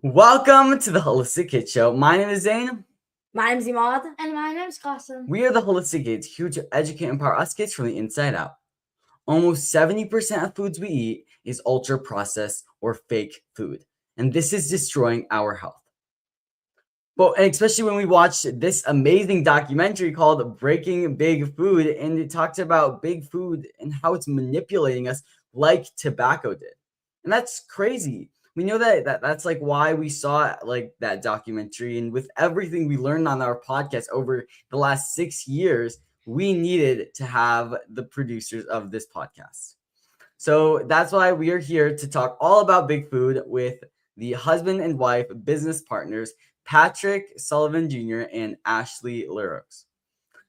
Welcome to the Holistic Kid Show. My name is Zane. My name's Imad. And my name's Qasim. We are the Holistic Kids, here to educate and empower us kids from the inside out. Almost 70% of foods we eat is ultra-processed or fake food, and this is destroying our health. But especially when we watched this amazing documentary called Breaking Big Food, and it talks about big food and how it's manipulating us like tobacco did. And that's crazy. We know that's like why we saw like that documentary, and with everything we learned on our podcast over the last 6 years, we needed to have the producers of this podcast. So that's why we are here to talk all about big food with the husband and wife business partners, Patrick Sullivan Jr. and Ashley Leroux.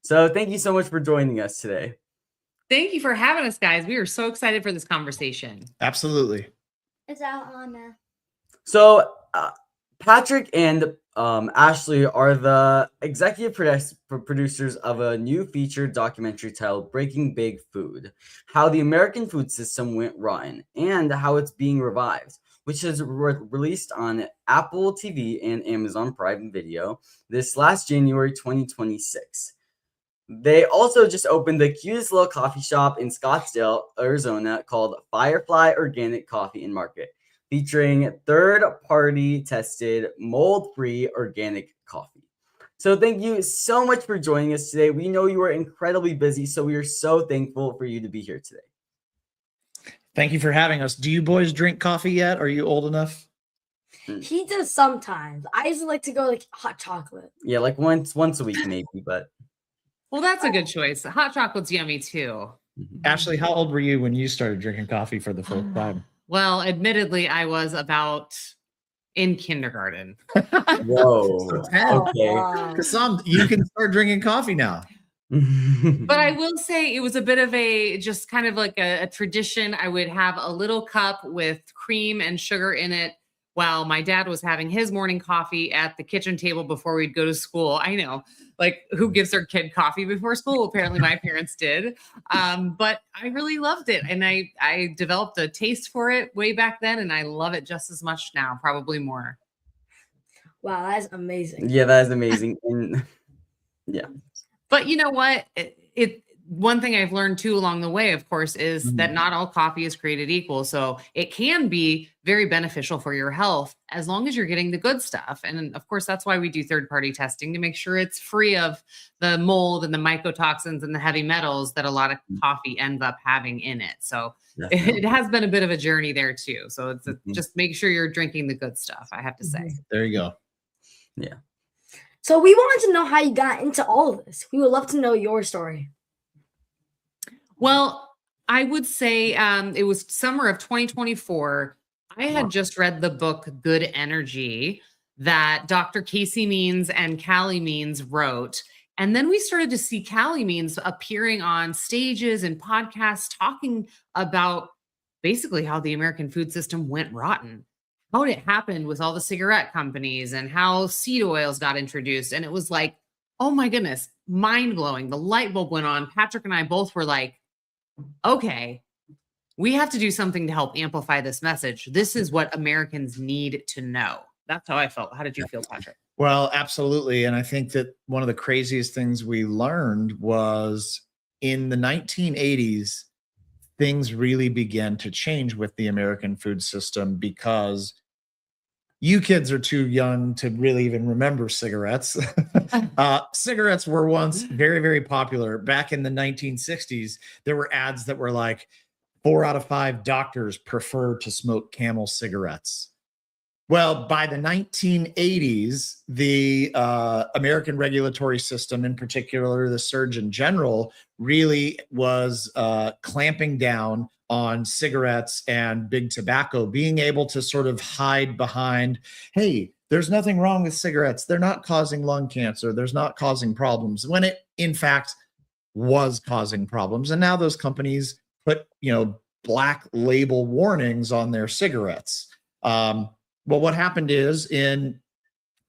So thank you so much for joining us today. Thank you for having us, guys. We are so excited for this conversation. Absolutely. It's our honor. So Patrick and Ashley are the executive producers of a new feature documentary titled Breaking Big Food, How the American Food System Went Rotten and How It's Being Revived, which is released on Apple TV and Amazon Prime Video this last January 2026. They also just opened the cutest little coffee shop in Scottsdale, Arizona called Firefly Organic Coffee and Market, featuring third-party tested, mold-free organic coffee. So thank you so much for joining us today. We know you are incredibly busy, so we are so thankful for you to be here today. Thank you for having us. Do you boys drink coffee yet? Are you old enough? He does sometimes. I usually like to go like hot chocolate. Yeah, like once a week maybe, but. Well, that's a good choice. Hot chocolate's yummy too. Ashley, how old were you when you started drinking coffee for the first time? Well, admittedly, I was about in kindergarten. Whoa. Okay. Wow. You can start drinking coffee now. But I will say it was a bit of just kind of like a tradition. I would have a little cup with cream and sugar in it while my dad was having his morning coffee at the kitchen table before we'd go to school. I know, like, who gives their kid coffee before school? Apparently my parents did. But I really loved it. And I developed a taste for it way back then. And I love it just as much now, probably more. Wow, that is amazing. Yeah, that is amazing. And yeah. But you know what? One thing I've learned too along the way, of course, is that not all coffee is created equal. So it can be very beneficial for your health as long as you're getting the good stuff. And of course, that's why we do third-party testing to make sure it's free of the mold and the mycotoxins and the heavy metals that a lot of coffee ends up having in it. So it has been a bit of a journey there too. So it's just make sure you're drinking the good stuff, I have to say. There you go. Yeah. So we wanted to know how you got into all of this. We would love to know your story. Well, I would say it was summer of 2024. I had just read the book Good Energy that Dr. Casey Means and Callie Means wrote. And then we started to see Callie Means appearing on stages and podcasts talking about basically how the American food system went rotten, how it happened with all the cigarette companies and how seed oils got introduced. And it was like, oh my goodness, mind blowing. The light bulb went on. Patrick and I both were like, okay, we have to do something to help amplify this message. This is what Americans need to know. That's how I felt. How did you feel, Patrick? Well, absolutely. And I think that one of the craziest things we learned was in the 1980s, things really began to change with the American food system because you kids are too young to really even remember cigarettes. Cigarettes were once very, very popular. Back in the 1960s, there were ads that were like 4 out of 5 doctors prefer to smoke Camel cigarettes. Well, by the 1980s, the American regulatory system, in particular, the Surgeon General, really was clamping down on cigarettes and big tobacco, being able to sort of hide behind, hey, there's nothing wrong with cigarettes. They're not causing lung cancer. There's not causing problems, when it, in fact, was causing problems. And now those companies put, black label warnings on their cigarettes. Well, what happened is in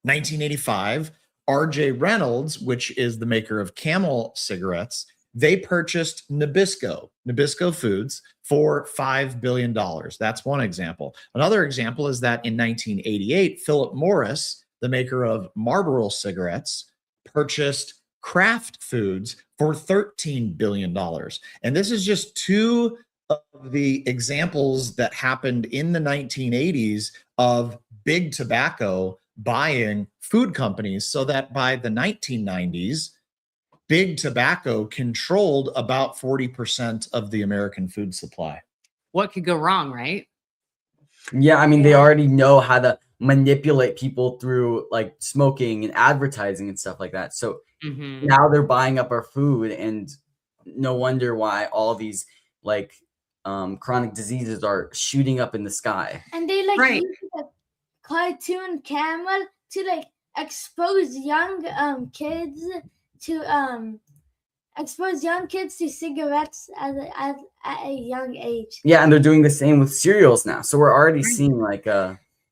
1985, R.J. Reynolds, which is the maker of Camel cigarettes, they purchased Nabisco Foods for $5 billion. That's one example. Another example is that in 1988, Philip Morris, the maker of Marlboro cigarettes, purchased Kraft Foods for $13 billion. And this is just two of the examples that happened in the 1980s of big tobacco buying food companies, so that by the 1990s, big tobacco controlled about 40% of the American food supply. What could go wrong, right? Yeah, I mean, they already know how to manipulate people through like smoking and advertising and stuff like that. So Mhm. now they're buying up our food, and no wonder why all these like chronic diseases are shooting up in the sky. And they like Right. use the cartoon camera to like expose young kids to cigarettes at a young age. Yeah, and they're doing the same with cereals now. So we're already seeing like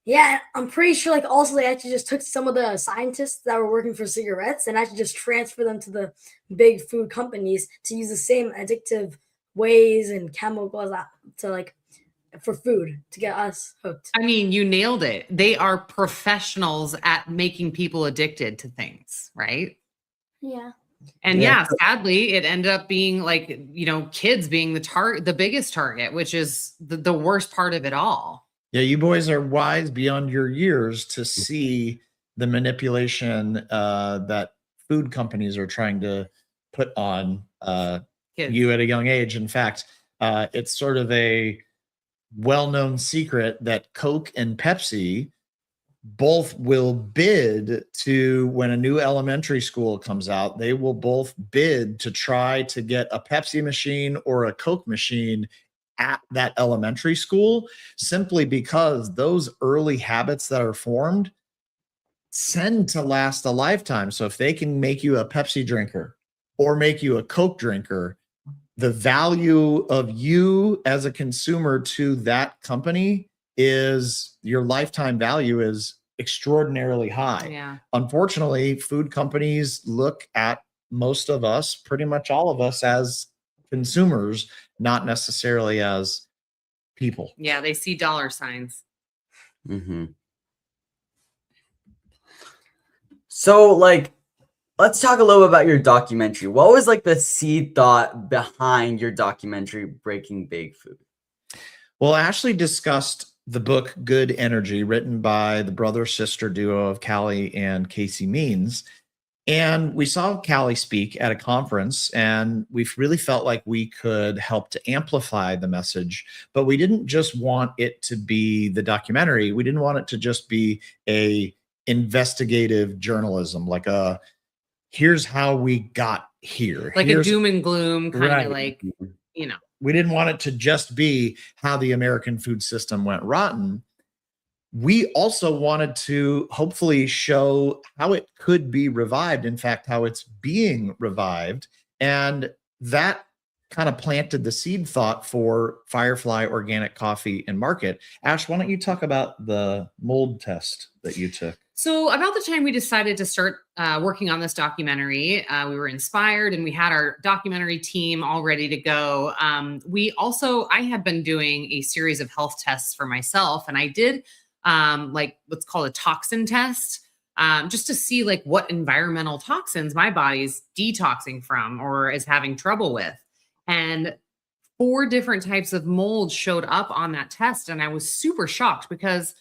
Yeah, I'm pretty sure like also they actually just took some of the scientists that were working for cigarettes and actually just transferred them to the big food companies to use the same addictive ways and chemicals to like for food to get us hooked. I mean, you nailed it. They are professionals at making people addicted to things, right? Yeah. And Yeah. sadly, it ended up being like, kids being the biggest target, which is the worst part of it all. Yeah, you boys are wise beyond your years to see the manipulation that food companies are trying to put on Kids. you at a young age. In fact, it's sort of a well-known secret that Coke and Pepsi both will bid to, when a new elementary school comes out, they will both bid to try to get a Pepsi machine or a Coke machine at that elementary school, simply because those early habits that are formed tend to last a lifetime. So if they can make you a Pepsi drinker or make you a Coke drinker, the value of you as a consumer to that company is, your lifetime value is extraordinarily high. Yeah. Unfortunately, food companies look at most of us, pretty much all of us, as consumers, not necessarily as people. Yeah, they see dollar signs. Mm-hmm. So, like, let's talk a little bit about your documentary. What was like the seed thought behind your documentary, Breaking Big Food? Well, Ashley discussed the book Good Energy, written by the brother-sister duo of Callie and Casey Means. And we saw Callie speak at a conference, and we really felt like we could help to amplify the message. But we didn't just want it to be the documentary. We didn't want it to just be a investigative journalism, like a here's how we got here. Like Here's- a doom and gloom kind Right. of like, We didn't want it to just be how the American food system went rotten. We also wanted to hopefully show how it could be revived. In fact, how it's being revived. And that kind of planted the seed thought for Firefly Organic Coffee and Market. Ash, why don't you talk about the mold test that you took? So about the time we decided to start working on this documentary, we were inspired and we had our documentary team all ready to go. I had been doing a series of health tests for myself, and I did like what's called a toxin test, just to see like what environmental toxins my body's detoxing from or is having trouble with. And 4 different types of mold showed up on that test. And I was super shocked because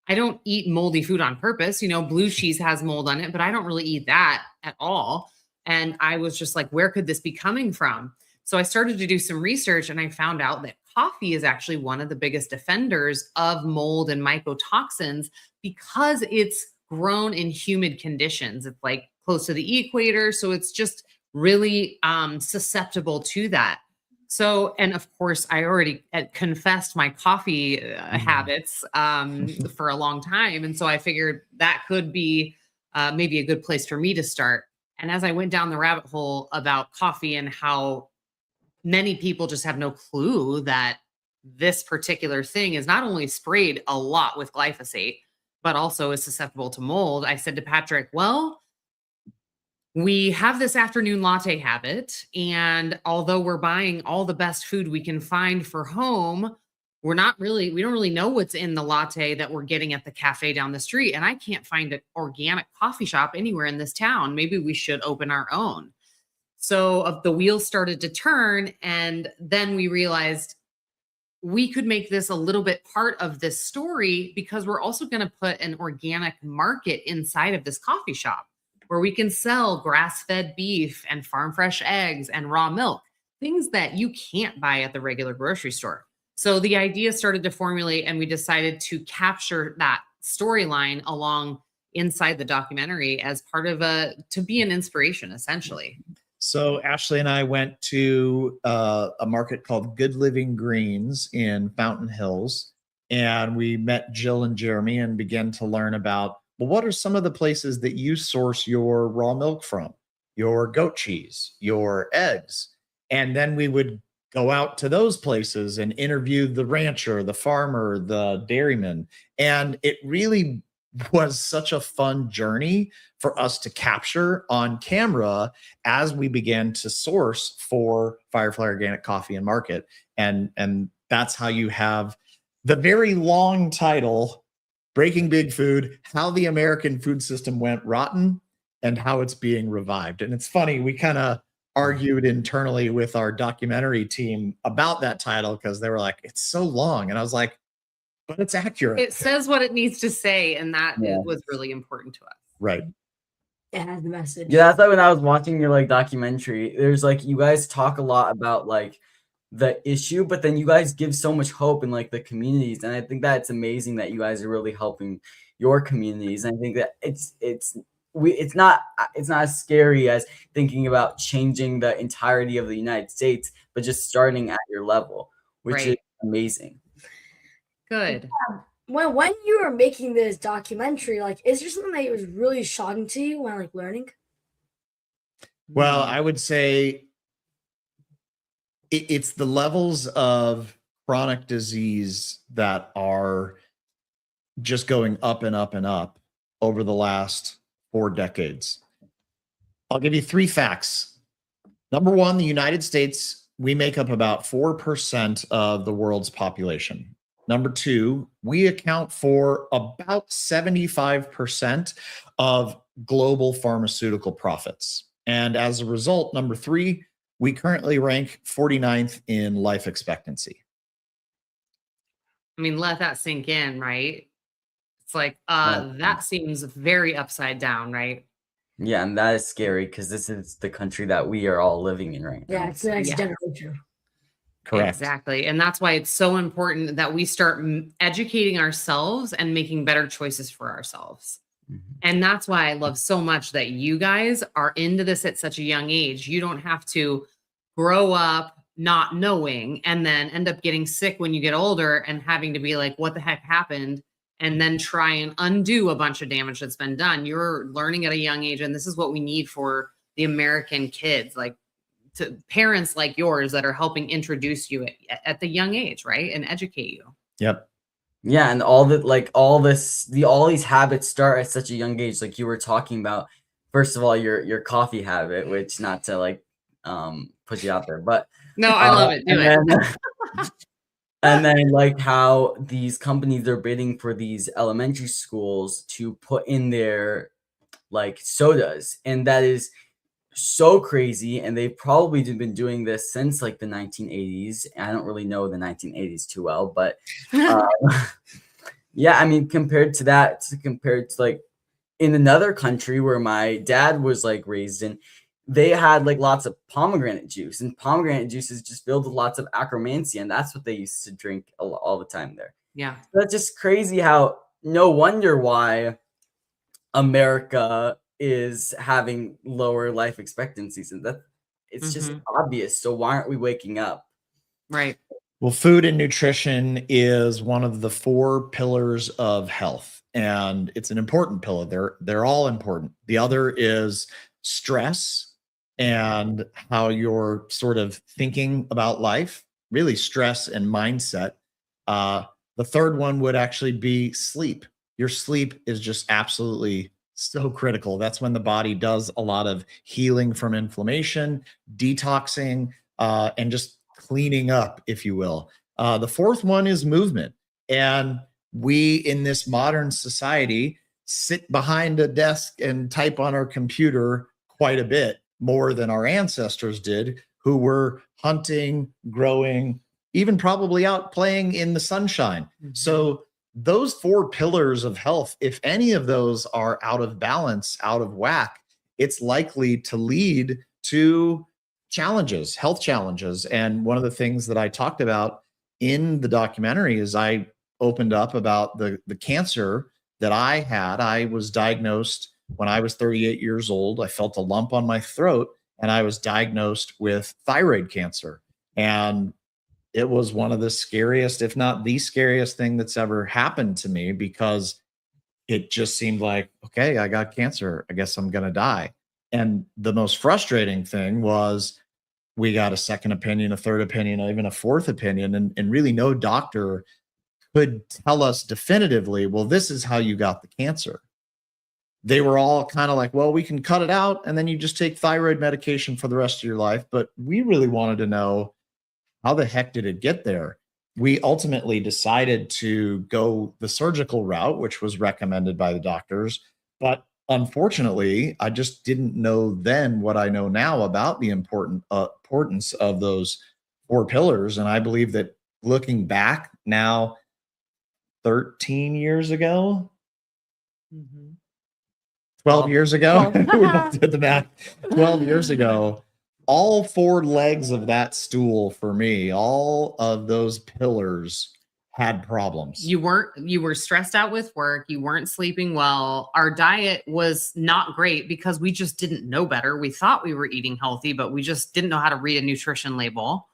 I don't eat moldy food on purpose. Blue cheese has mold on it, but I don't really eat that at all. And I was just like, where could this be coming from? So I started to do some research, and I found out that coffee is actually one of the biggest offenders of mold and mycotoxins because it's grown in humid conditions. It's like close to the equator. So it's just really susceptible to that. So, and of course, I already confessed my coffee habits for a long time. And so I figured that could be maybe a good place for me to start. And as I went down the rabbit hole about coffee and how many people just have no clue that this particular thing is not only sprayed a lot with glyphosate, but also is susceptible to mold, I said to Patrick, well, we have this afternoon latte habit. And although we're buying all the best food we can find for home, we don't really know what's in the latte that we're getting at the cafe down the street. And I can't find an organic coffee shop anywhere in this town. Maybe we should open our own. So the wheels started to turn. And then we realized we could make this a little bit part of this story, because we're also going to put an organic market inside of this coffee shop where we can sell grass-fed beef and farm fresh eggs and raw milk, things that you can't buy at the regular grocery store. So the idea started to formulate, and we decided to capture that storyline along inside the documentary as part of to be an inspiration, essentially. So Ashley and I went to a market called Good Living Greens in Fountain Hills, and we met Jill and Jeremy and began to learn about, well, what are some of the places that you source your raw milk from, your goat cheese, your eggs? And then we would go out to those places and interview the rancher, the farmer, the dairyman. And it really was such a fun journey for us to capture on camera as we began to source for Firefly Organic Coffee and Market. And that's how you have the very long title, Breaking Big Food, How the American Food System Went Rotten and How It's Being Revived. And it's funny, we kind of argued internally with our documentary team about that title because they were like, it's so long. And I was like, but it's accurate. It says what it needs to say, and that was really important to us. Right. It has the message. Yeah, that's like when I was watching your like documentary. There's like you guys talk a lot about like the issue, but then you guys give so much hope in like the communities, and I think that it's amazing that you guys are really helping your communities. And I think that it's not as scary as thinking about changing the entirety of the United States, but just starting at your level, which is amazing. Good. When you were making this documentary, like, is there something that was really shocking to you when like learning? Well, I would say it's the levels of chronic disease that are just going up and up and up over the last 4 decades. I'll give you 3 facts. Number 1, the United States, we make up about 4% of the world's population. Number 2, we account for about 75% of global pharmaceutical profits. And as a result, number 3, we currently rank 49th in life expectancy. I mean, let that sink in, right? It's like, that seems very upside down, right? Yeah, and that is scary because this is the country that we are all living in right now. Yeah, it's the next generation. Correct. Exactly. And that's why it's so important that we start educating ourselves and making better choices for ourselves. And that's why I love so much that you guys are into this at such a young age. You don't have to grow up not knowing and then end up getting sick when you get older and having to be like, what the heck happened? And then try and undo a bunch of damage that's been done. You're learning at a young age. And this is what we need for the American kids, like to parents like yours that are helping introduce you at the young age, right? And educate you. Yep. Yeah, and all these habits start at such a young age. Like you were talking about, first of all, your coffee habit, which not to like put you out there, but no, I love it. Do it. And then like how these companies are bidding for these elementary schools to put in their like sodas, and that is so crazy. And they've probably been doing this since like the 1980s. I don't really know the 1980s too well, but yeah, I mean, compared to like in another country where my dad was like raised in, they had like lots of pomegranate juice, and pomegranate juice is just filled with lots of acromancy, and that's what they used to drink all the time there. Yeah. So that's just crazy how no wonder why America is having lower life expectancies, and that it's just obvious. So why aren't we waking up? Right. Well, food and nutrition is one of the 4 pillars of health, and it's an important pillar. They're all important. The other is stress and how you're sort of thinking about life, really stress and mindset. The third one would actually be sleep. Your sleep is just absolutely So critical. That's when the body does a lot of healing from inflammation, detoxing, and just cleaning up, if you will. The fourth one is movement. And we in this modern society sit behind a desk and type on our computer quite a bit more than our ancestors did, who were hunting, growing, even probably out playing in the sunshine. So those four pillars of health, if any of those are out of balance, out of whack, it's likely to lead to challenges, health challenges. And one of the things that I talked about in the documentary is I opened up about the cancer that I had. I was diagnosed when I was 38 years old. I felt a lump on my throat and I was diagnosed with thyroid cancer. And it was one of the scariest, if not the scariest thing that's ever happened to me, because it just seemed like, okay, I got cancer. I guess I'm going to die. And the most frustrating thing was we got a second opinion, a third opinion, even a fourth opinion. And really no doctor could tell us definitively, well, this is how you got the cancer. They were all kind of like, well, we can cut it out and then you just take thyroid medication for the rest of your life. But we really wanted to know, how the heck did it get there? We ultimately decided to go the surgical route, which was recommended by the doctors. But unfortunately, I just didn't know then what I know now about the importance of those four pillars. And I believe that looking back now, 13 years ago, 12 years ago, we both did the math, 12 years ago, all four legs of that stool for me, all of those pillars had problems. You were stressed out with work. You weren't sleeping well. Our diet was not great because we just didn't know better. We thought we were eating healthy, but we just didn't know how to read a nutrition label.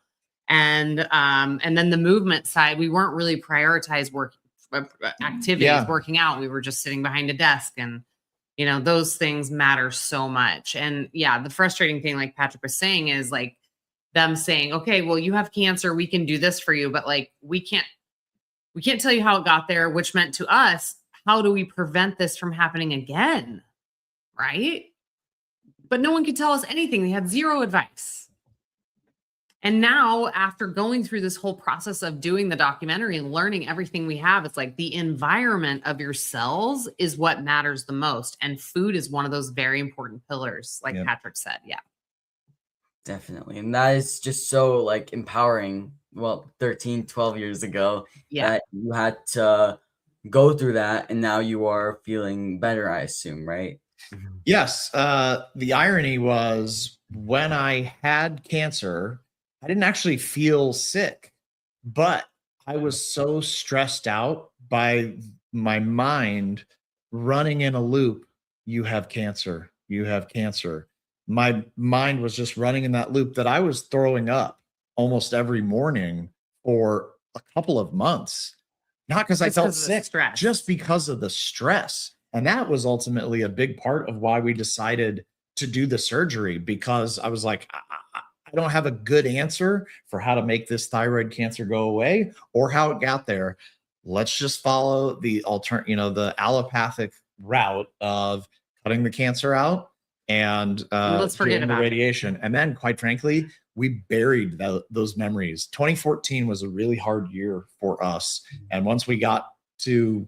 And then the movement side, we weren't really prioritized activities, working out. We were just sitting behind a desk, and those things matter so much. And yeah, the frustrating thing, like Patrick was saying, is like them saying, okay, well, you have cancer, we can do this for you, but like we can't tell you how it got there, which meant to us, how do we prevent this from happening again? Right? But no one could tell us anything. They had zero advice. And now, after going through this whole process of doing the documentary and learning everything we have, it's like the environment of your cells is what matters the most. And food is one of those very important pillars, like Patrick said. Yeah. Definitely. And that is just so like empowering. Well, 13, 12 years ago, that you had to go through that. And now you are feeling better, I assume, right? Yes. The irony was when I had cancer, I didn't actually feel sick, but I was so stressed out by my mind running in a loop. You have cancer. You have cancer. My mind was just running in that loop that I was throwing up almost every morning for a couple of months, not because I felt sick, just because of the stress. And that was ultimately a big part of why we decided to do the surgery, because I was like, I don't have a good answer for how to make this thyroid cancer go away or how it got there. Let's just follow the the allopathic route of cutting the cancer out and let's forget about the radiation. And then, quite frankly, we buried those memories. 2014 was a really hard year for us. And once we got to,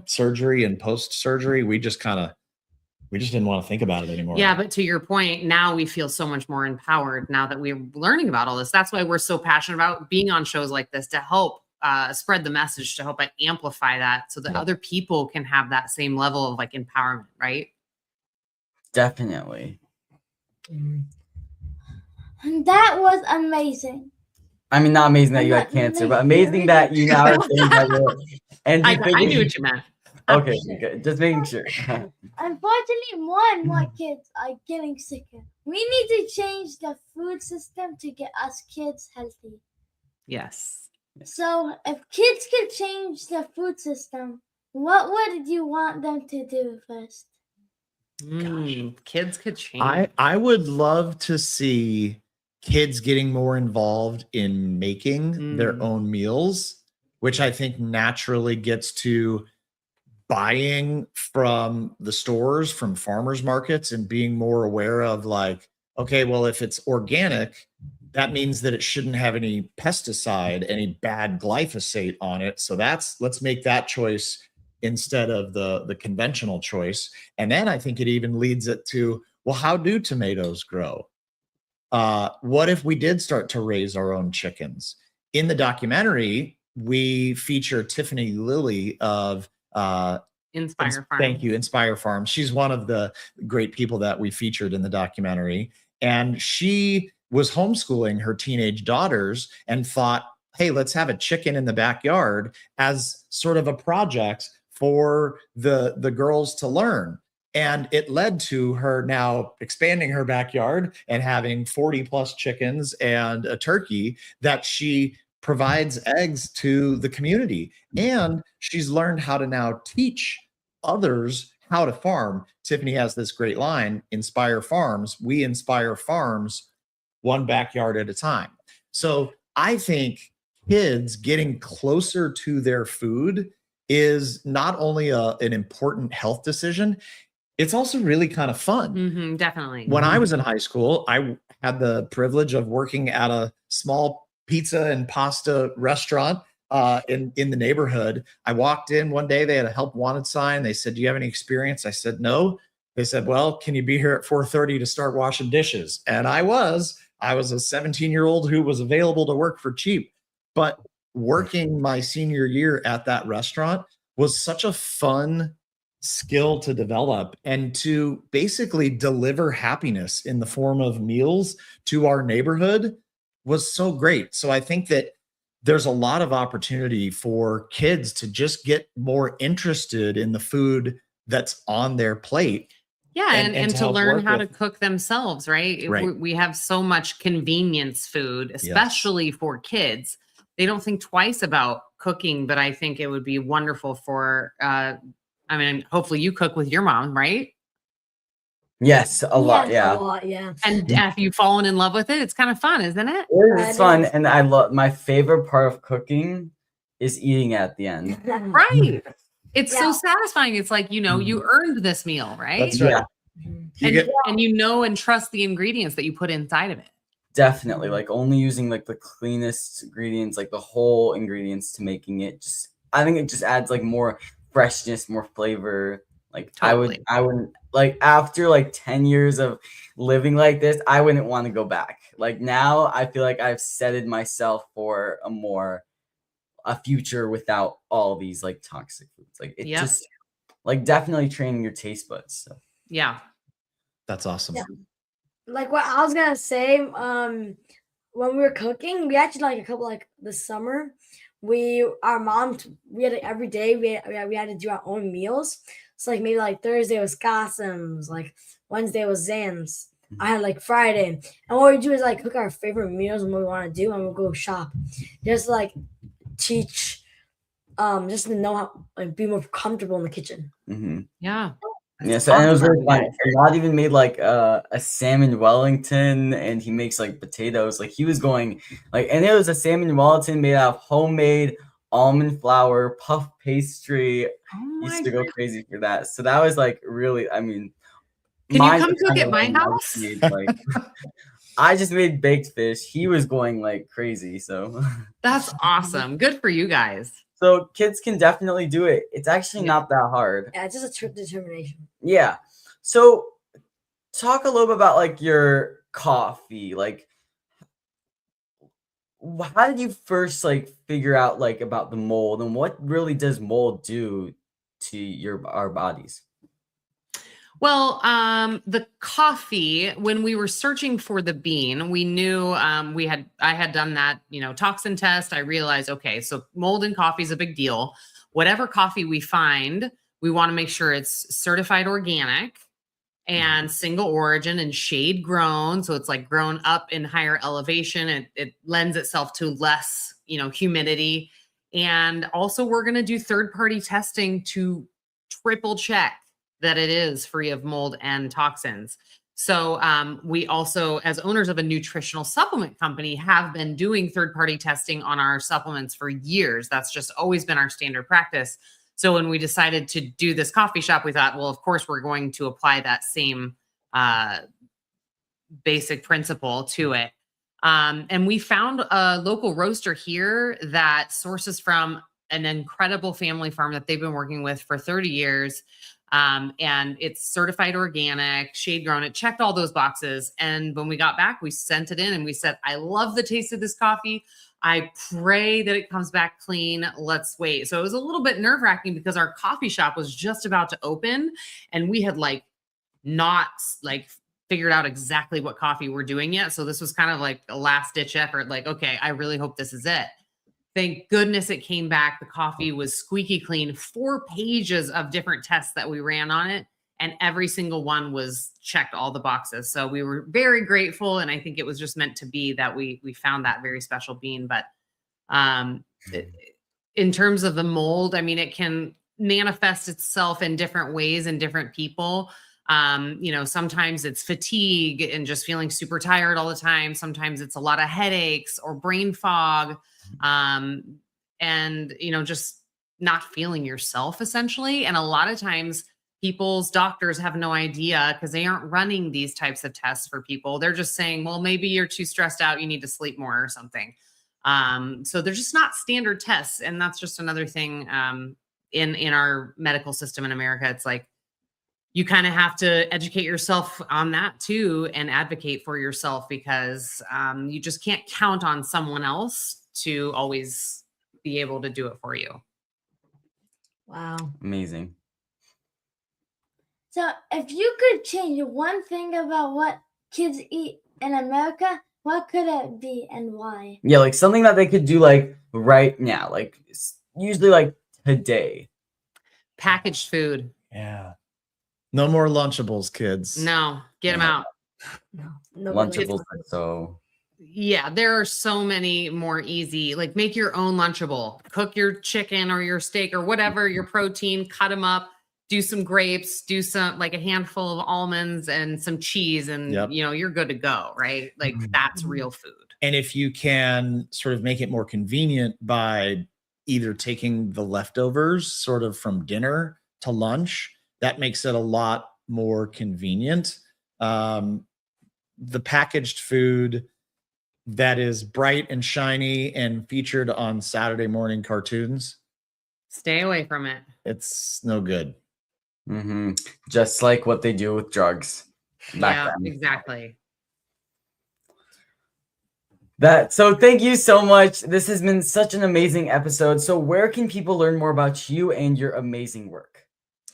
surgery and post-surgery, we just didn't want to think about it anymore. Yeah, but to your point, now we feel so much more empowered now that we're learning about all this. That's why we're so passionate about being on shows like this, to help spread the message, to help amplify that so that other people can have that same level of like empowerment, right? Definitely. And that was amazing. I mean, not amazing that you had cancer, but amazing that you now are saying that you're... And I knew what you meant. Okay, good. Just making sure. Unfortunately, more and more kids are getting sicker. We need to change the food system to get us kids healthy. Yes. So, if kids could change the food system, what would you want them to do first? Kids could change. I would love to see kids getting more involved in making their own meals, which I think naturally gets to buying from the stores, from farmers markets, and being more aware of like, okay, well, if it's organic, that means that it shouldn't have any pesticide, any bad glyphosate on it. So let's make that choice instead of the conventional choice. And then I think it even leads it to, well, how do tomatoes grow? What if we did start to raise our own chickens? In the documentary, we feature Tiffany Lilly of Inspire Farm. Thank you, Inspire Farm. She's one of the great people that we featured in the documentary. And she was homeschooling her teenage daughters and thought, hey, let's have a chicken in the backyard as sort of a project for the girls to learn. And it led to her now expanding her backyard and having 40 plus chickens and a turkey that she provides eggs to the community. And she's learned how to now teach others how to farm. Tiffany has this great line, Inspire Farms. We inspire farms one backyard at a time. So I think kids getting closer to their food is not only an important health decision, it's also really kind of fun. Definitely. When I was in high school, I had the privilege of working at a small pizza and pasta restaurant in the neighborhood. I walked in one day, they had a help wanted sign. They said, do you have any experience? I said, no. They said, well, can you be here at 4:30 to start washing dishes? And I was a 17-year-old who was available to work for cheap. But working my senior year at that restaurant was such a fun skill to develop and to basically deliver happiness in the form of meals to our neighborhood was so great. So I think that there's a lot of opportunity for kids to just get more interested in the food that's on their plate. Yeah, and to help learn work how to with- cook themselves, right? Right. We have so much convenience food, especially for kids. They don't think twice about cooking, but I think it would be wonderful for, hopefully you cook with your mom, right? Yes, a lot. Yes, Yeah. A lot, yeah. And have you fallen in love with it? It's kind of fun, isn't it? It's It fun. is. And I love my favorite part of cooking is eating at the end. Right. It's so Yeah. satisfying. It's like, you earned this meal, right? That's right. Yeah, You get And you know and trust the ingredients that you put inside of it. definitely. Like only using like the cleanest ingredients, like the whole ingredients to making it I think it just adds like more freshness, more flavor. Like Totally. I wouldn't like after like 10 years of living like this, I wouldn't want to go back. Like now I feel like I've setted myself for a future without all these like toxic foods. Like it Yep. just like definitely training your taste buds. So. Yeah. That's awesome. Yeah. Like what I was gonna say, when we were cooking, we actually like a couple like this summer, we had every day we had to do our own meals. So like maybe like Thursday was Gossams, like Wednesday was Zams. I had like Friday, and what we do is like cook our favorite meals and what we want to do, and we'll go shop, just like teach, just to know how like be more comfortable in the kitchen. Mm-hmm. Yeah. Yes, and it was really awesome. fun. And Rod even made like a salmon Wellington, and he makes like potatoes. Like he was going like, and it was a salmon Wellington made out of homemade almond flour puff pastry. Oh He my used to go crazy for that. So that was like really, I mean, Can you mine come was cook kinda at my like house? made, like I just made baked fish. He was going like crazy. So That's awesome. Good for you guys. so kids can definitely do it. It's actually not that hard. Yeah, it's just a trip determination. Yeah. So talk a little bit about like your coffee. Like how did you first like figure out like about the mold and what really does mold do to our bodies? Well, the coffee, when we were searching for the bean, we knew I had done that, toxin test. I realized, okay, so mold in coffee is a big deal. Whatever coffee we find, we want to make sure it's certified organic and single origin and shade grown. So it's like grown up in higher elevation. It lends itself to less, humidity. And also we're going to do third-party testing to triple check that it is free of mold and toxins. So we also, as owners of a nutritional supplement company, have been doing third-party testing on our supplements for years. That's just always been our standard practice. So when we decided to do this coffee shop, we thought, well, of course, we're going to apply that same basic principle to it. And we found a local roaster here that sources from an incredible family farm that they've been working with for 30 years. And it's certified organic, shade grown. It checked all those boxes. And when we got back, we sent it in and we said, I love the taste of this coffee. I pray that it comes back clean. Let's wait. So it was a little bit nerve wracking because our coffee shop was just about to open and we had not figured out exactly what coffee we're doing yet. So this was kind of like a last ditch effort. Like, okay, I really hope this is it. Thank goodness it came back. The coffee was squeaky clean, 4 pages of different tests that we ran on it. And every single one was checked all the boxes. So we were very grateful. And I think it was just meant to be that we found that very special bean. But in terms of the mold, I mean, it can manifest itself in different ways in different people. Sometimes it's fatigue and just feeling super tired all the time. Sometimes it's a lot of headaches or brain fog. Just not feeling yourself essentially. And a lot of times people's doctors have no idea because they aren't running these types of tests for people. They're just saying, well, maybe you're too stressed out. You need to sleep more or something. So they're just not standard tests. And that's just another thing, in our medical system in America. It's like, you kind of have to educate yourself on that too and advocate for yourself because you just can't count on someone else to always be able to do it for you. Wow. Amazing. So if you could change one thing about what kids eat in America, what could it be and why? Yeah, like something that they could do right now, usually today. Packaged food. Yeah. No more Lunchables, kids. No, get them out. No. Lunchables are so... Yeah, there are so many more easy, make your own Lunchable, cook your chicken or your steak or whatever, your protein, cut them up, do some grapes, do some a handful of almonds and some cheese and you're good to go, right? That's real food. And if you can sort of make it more convenient by either taking the leftovers sort of from dinner to lunch, that makes it a lot more convenient. The packaged food that is bright and shiny and featured on Saturday morning cartoons, stay away from it. It's no good. Mm-hmm. Just like what they do with drugs. Yeah, exactly. So thank you so much. This has been such an amazing episode. So where can people learn more about you and your amazing work?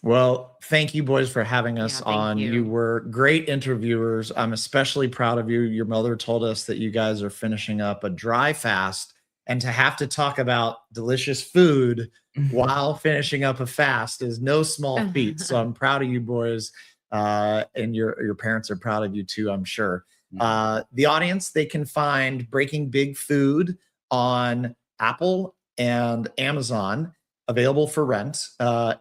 Well, thank you, boys, for having us on. You were great interviewers. I'm especially proud of you. Your mother told us that you guys are finishing up a dry fast, and to have to talk about delicious food while finishing up a fast is no small feat. So I'm proud of you, boys, and your parents are proud of you too, I'm sure. The audience, they can find Breaking Big Food on Apple and Amazon, available for rent.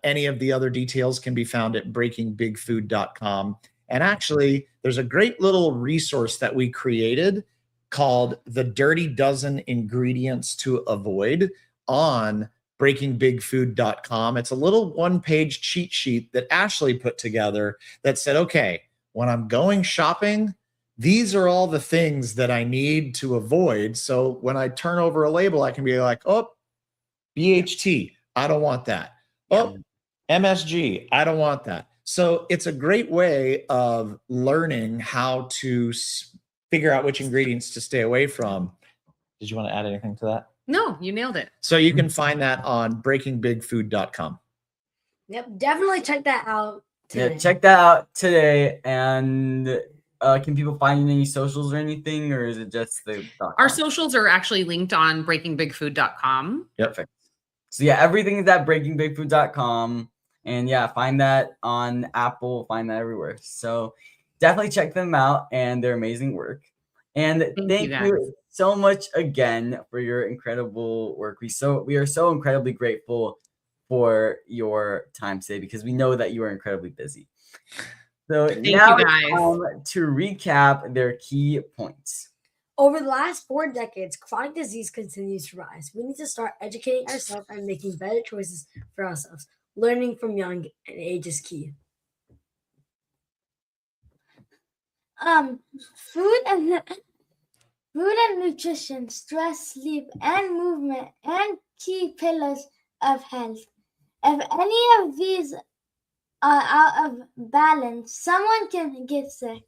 Any of the other details can be found at breakingbigfood.com. And actually, there's a great little resource that we created called The Dirty Dozen Ingredients to Avoid on breakingbigfood.com. It's a little 1-page cheat sheet that Ashley put together that said, okay, when I'm going shopping, these are all the things that I need to avoid. So when I turn over a label, I can be like, oh, BHT, I don't want that. Oh, MSG, I don't want that. So it's a great way of learning how to figure out which ingredients to stay away from. Did you want to add anything to that? No, you nailed it. So you can find that on breakingbigfood.com. Yep, definitely check that out today. Yeah, check that out today. And can people find you in any socials or anything, or is it just the .com? Our socials are actually linked on breakingbigfood.com. Yep. Perfect. So yeah, everything is at breakingbigfood.com. And yeah, find that on Apple, find that everywhere. So definitely check them out and their amazing work. And thank you so much again for your incredible work. We are so incredibly grateful for your time today because we know that you are incredibly busy. So Thank now you guys. to recap their key points. Over the last 4 decades, chronic disease continues to rise. We need to start educating ourselves and making better choices for ourselves. Learning from young age is key. Food and nutrition, stress, sleep, and movement, and key pillars of health. If any of these are out of balance, someone can get sick.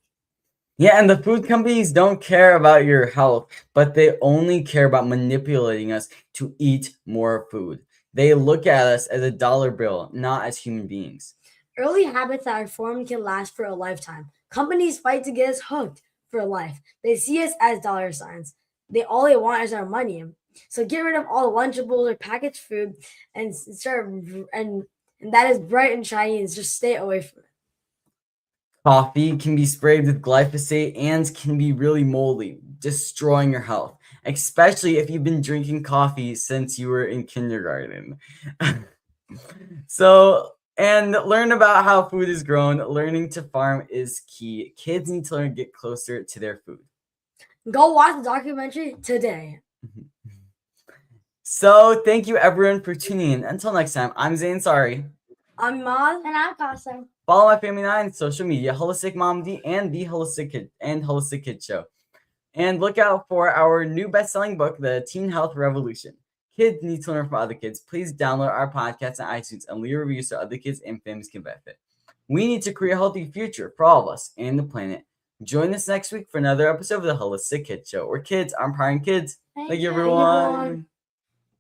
Yeah, and the food companies don't care about your health, but they only care about manipulating us to eat more food. They look at us as a dollar bill, not as human beings. Early habits that are formed can last for a lifetime. Companies fight to get us hooked for life. They see us as dollar signs. All they want is our money. So get rid of all the Lunchables or packaged food and that is bright and shiny, and just stay away from it. Coffee can be sprayed with glyphosate and can be really moldy, destroying your health, especially if you've been drinking coffee since you were in kindergarten. And learn about how food is grown. Learning to farm is key. Kids need to learn to get closer to their food. Go watch the documentary today. So thank you everyone for tuning in. Until next time, I'm Zain Sari. I'm Maz. And I'm Kasem. Follow my family and I on social media, Holistic Mom D and the Holistic Kid Show. And look out for our new best-selling book, The Teen Health Revolution. Kids need to learn from other kids. Please download our podcast on iTunes and leave reviews so other kids and families can benefit. We need to create a healthy future for all of us and the planet. Join us next week for another episode of the Holistic Kid Show, where kids are empowering kids. Thank you, everyone.